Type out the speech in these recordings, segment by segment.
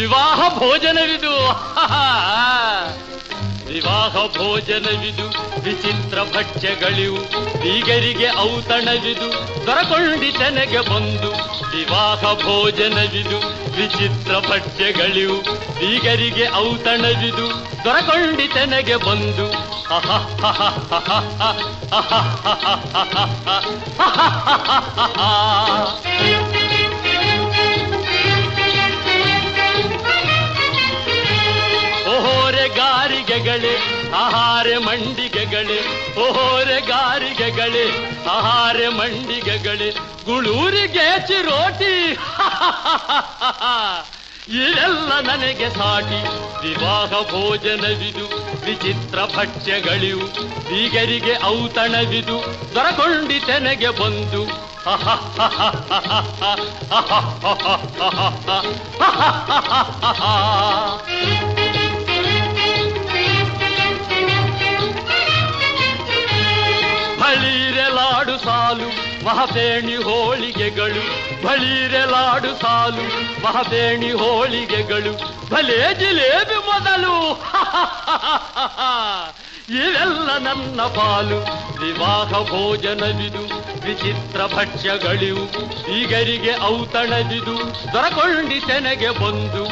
ವಿವಾಹ ಭೋಜನವಿದು. ವಿವಾಹ ಭೋಜನವಿದು, ವಿಚಿತ್ರ ಭಕ್ಷ್ಯಗಳಿವು, ಬೀಗರಿಗೆ ಔತಣವಿದು, ದೊರಕೊಂಡಿತನೆಗೆ ಬಂದು. ವಿವಾಹ ಭೋಜನವಿದು, ವಿಚಿತ್ರ ಭಕ್ಷ್ಯಗಳಿವು, ಬೀಗರಿಗೆ ಔತಣವಿದು, ದೊರಕೊಂಡಿತನೆಗೆ ಬಂದು. ಓಹೋರೆ ಗಾರಿಗೆಗಳೇ ಆಹಾರ ಮಂಡಿಗೆಗಳೇ, ಓಹೋರೆ ಗಾರಿಗೆಗಳೇ ಆಹಾರ ಮಂಡಿಗೆಗಳೇ, ಗುಳೂರಿಗೆ ಚಿರೋಟಿ ಇವೆಲ್ಲ ನನಗೆ ಸಾಟಿ. ವಿವಾಹ ಭೋಜನವಿದು, ವಿಚಿತ್ರ ಭಕ್ಷ್ಯಗಳಿವು, ಬೀಗರಿಗೆ ಔತಣವಿದು, ದೊರಕೊಂಡಿತೆನೆಗೆ ಬಂದು. ಬಳಿರೆಲಾಡು ಸಾಲು ಮಹಬೇಣಿ ಹೋಳಿಗೆಗಳು, ಬಳಿರೆಲಾಡು ಸಾಲು ಮಹಬೇಣಿ ಹೋಳಿಗೆಗಳು, ಭಲೇ ಜಿಲೇಬಿ ಮೊದಲು ಇವೆಲ್ಲ ನನ್ನ ಪಾಲು. ವಿವಾಹ ಭೋಜನವಿದು, ವಿಚಿತ್ರ ಭಕ್ಷ್ಯಗಳಿವು, ಬೀಗರಿಗೆ ಔತಣವಿದು, ದೊರಕೊಂಡಿತೆನೆಗೆ ಬಂದು.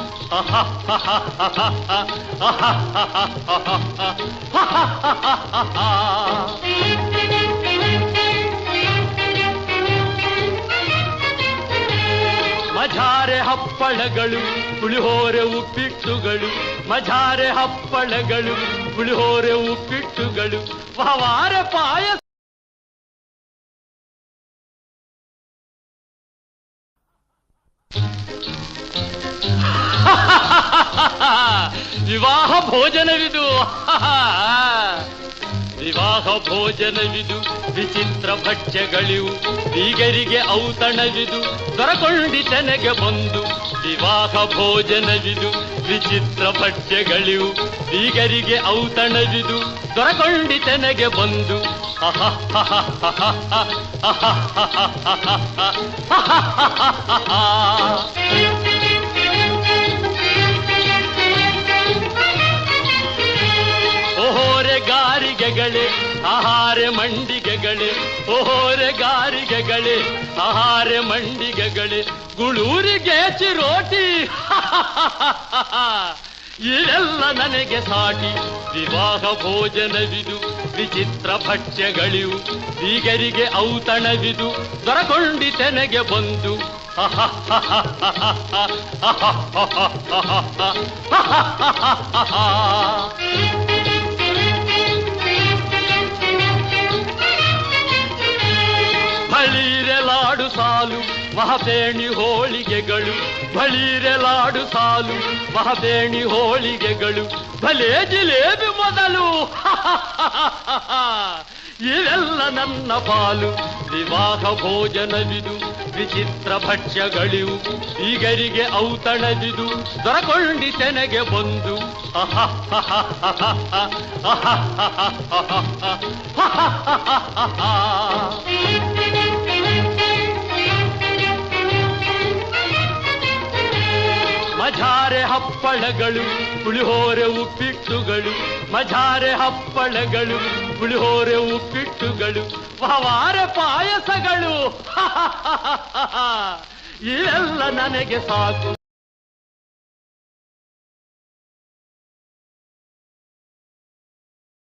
ಮಜಾರೆ ಹಪ್ಪಳಗಳು, ಪುಳಿಹೋರೆ ಉಪ್ಪಿಟ್ಟುಗಳು, ಮಜಾರೆ ಹಪ್ಪಳಗಳು, ಪುಳಿಹೋರೆ ಉಪ್ಪಿಟ್ಟುಗಳು, ವಹವಾರ ಪಾಯಸ. ವಿವಾಹ ಭೋಜನವಿದು, ವಿವಾಹ ಭೋಜನವಿದು, ವಿಚಿತ್ರ ಭಕ್ಷ್ಯಗಳಿವು, ಬೀಗರಿಗೆ ಔತಣವಿದು, ದೊರಕೊಂಡಿತೆನೆಗೆ ಬಂದು. ವಿವಾಹ ಭೋಜನವಿದು, ವಿಚಿತ್ರ ಭಕ್ಷ್ಯಗಳಿವು, ಬೀಗರಿಗೆ ಔತಣವಿದು, ದೊರಕೊಂಡಿತೆನೆಗೆ ಬಂದು. ಓಹೋರೆ ಗಾರಿಗೆಗಳೇ ಆಹಾರ ಮಂಡಿಗೆಗಳೇ, ಓಹೋರೆ ಗಾರಿಗೆಗಳೇ ಆಹಾರ ಮಂಡಿಗೆಗಳೇ, ಗುಳೂರಿಗೆ ಚಿರೋಟಿ ಇವೆಲ್ಲ ನನಗೆ ಸಾಟಿ. ವಿವಾಹ ಭೋಜನವಿದು, ವಿಚಿತ್ರ ಭಕ್ಷ್ಯಗಳಿವು, ಬೀಗರಿಗೆ ಔತಣವಿದು, ದೊರಕೊಂಡಿತೆನೆಗೆ ಬಂದು. ಬಳಿರೆಲಾಡು ಸಾಲು ಮಹಬೇಣಿ ಹೋಳಿಗೆಗಳು, ಬಳಿರೆಲಾಡು ಸಾಲು ಮಹಬೇಣಿ ಹೋಳಿಗೆಗಳು, ಭಲೇ ಜಿಲೇಬಿ ಮೊದಲು ಇವೆಲ್ಲ ನನ್ನ ಪಾಲು. ವಿವಾಹ ಭೋಜನವಿದು, ವಿಚಿತ್ರ ಭಕ್ಷ್ಯಗಳಿವು, ಬೀಗರಿಗೆ ಔತಣವಿದು, ದೊರಕೊಂಡಿತೆನೆಗೆ ಬಂದು. ಮಜಾರೆ ಹಪ್ಪಳಗಳು, ಪುಳಿಹೋರೆ ಉಪ್ಪಿಟ್ಟುಗಳು, ಮಜಾರೆ ಹಪ್ಪಳಗಳು, ಪುಳಿಹೋರೆ ಉಪ್ಪಿಟ್ಟುಗಳು, ವಹವಾರ ಪಾಯಸಗಳು ಇವೆಲ್ಲ ನನಗೆ ಸಾಕು.